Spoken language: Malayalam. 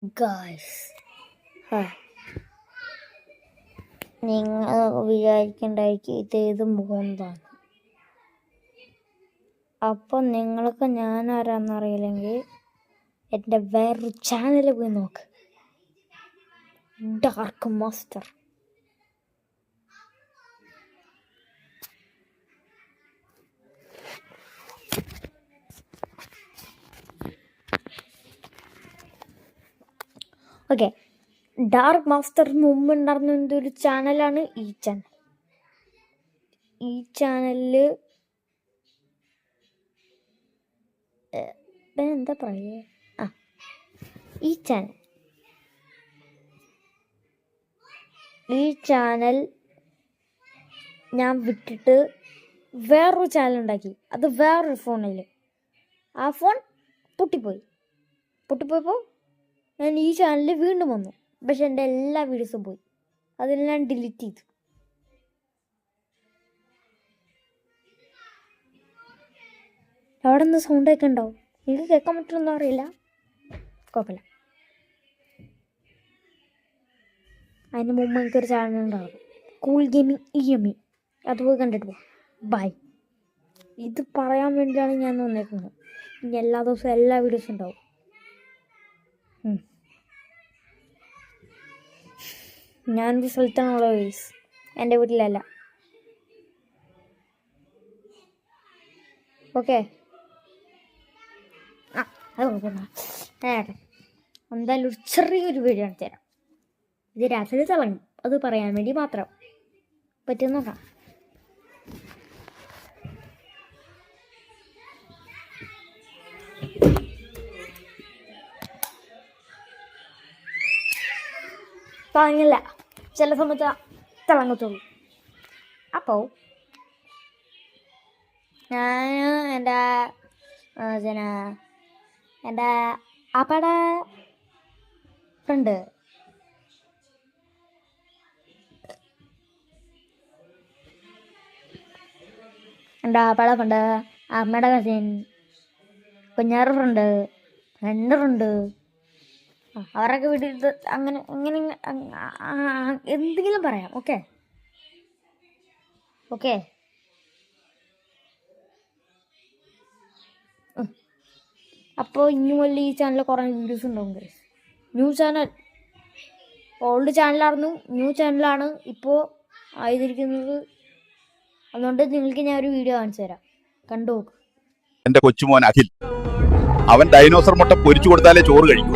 ഗായ്സ്, നിങ്ങൾ വിചാരിക്കണ്ടായിരിക്കും ഇതേത് പോകുന്നതാണ്. അപ്പം നിങ്ങൾക്ക് ഞാൻ ആരാന്നറിയില്ലെങ്കിൽ എൻ്റെ വേറൊരു ചാനലിൽ പോയി നോക്ക്, ഡാർക്ക് മാസ്റ്റർ. ഓക്കെ, ഡാർക്ക് മാസ്റ്ററിന് മുമ്പ് ഉണ്ടായിരുന്ന എന്തൊരു ചാനലാണ് ഈ ചാനൽ. ഈ ചാനലിൽ എന്താ പറയുക, ഈ ചാനൽ ഞാൻ വിട്ടിട്ട് വേറൊരു ചാനൽ ഉണ്ടാക്കി. അത് വേറൊരു ഫോണിൽ. ആ ഫോൺ പൊട്ടിപ്പോയപ്പോൾ ഞാൻ ഈ ചാനലിൽ വീണ്ടും വന്നു. പക്ഷെ എൻ്റെ എല്ലാ വീഡിയോസും പോയി. അതെല്ലാം ഡിലീറ്റ് ചെയ്തു. അവിടെ നിന്ന് സൗണ്ടൊക്കെ ഉണ്ടാവും, എനിക്ക് കേൾക്കാൻ പറ്റുമെന്നൊന്നും അറിയില്ല. കുഴപ്പമില്ല. അതിന് മുമ്പ് എനിക്കൊരു ചാനൽ ഉണ്ടാവും, കൂൾ ഗെയിമിംഗ് EME. അത് പോയി കണ്ടിട്ട് പോകും. ബൈ. ഇത് പറയാൻ വേണ്ടിയാണ് ഞാൻ വന്നേക്കുന്നത്. ഇനി എല്ലാ ദിവസവും എല്ലാ വീഡിയോസും ഉണ്ടാവും. ഞാനൊരു സ്ഥലത്താണുള്ള വീസ്, എൻ്റെ വീട്ടിലല്ല. ഓക്കെ, അത് കുഴപ്പമില്ല. എന്തായാലും ഒരു ചെറിയൊരു വീഡിയോ ആണ് തരാം. ഇത് രാത്രി തിളങ്ങും, അത് പറയാൻ വേണ്ടി മാത്രം. പറ്റും നോക്കാം. തിളങ്ങില്ല, ചില സമയത്ത് തിളങ്ങത്തുള്ളൂ. അപ്പോൾ ഞാൻ എൻ്റെ ആപ്പയുടെ ഫ്രണ്ട് അമ്മയുടെ കസിൻ, കുഞ്ഞാറ് ഫ്രണ്ട്, എൻ്റെ ഫ്രണ്ട്, അവരൊക്കെ വീട്ടിൽ അങ്ങനെ എന്തെങ്കിലും പറയാം. ഓക്കെ. അപ്പോൾ ഇനി മുതൽ ഈ ചാനലിൽ കുറേ വീഡിയോസ് ഉണ്ടാവും ഗൈസ്. ന്യൂ ചാനൽ, ഓൾഡ് ചാനലായിരുന്നു, ന്യൂ ചാനലാണ് ഇപ്പോൾ ആയിരിക്കുന്നത്. അതുകൊണ്ട് നിങ്ങൾക്ക് ഞാൻ ഒരു വീഡിയോ കാണിച്ചു തരാം, കണ്ടു നോക്ക്. എൻ്റെ കൊച്ചുമോൻ അഖിൽ, അവൻ ഡൈനോസർ മുട്ട പൊരിച്ചു കൊടുത്താലേ ചോറ് കഴിക്കൂ.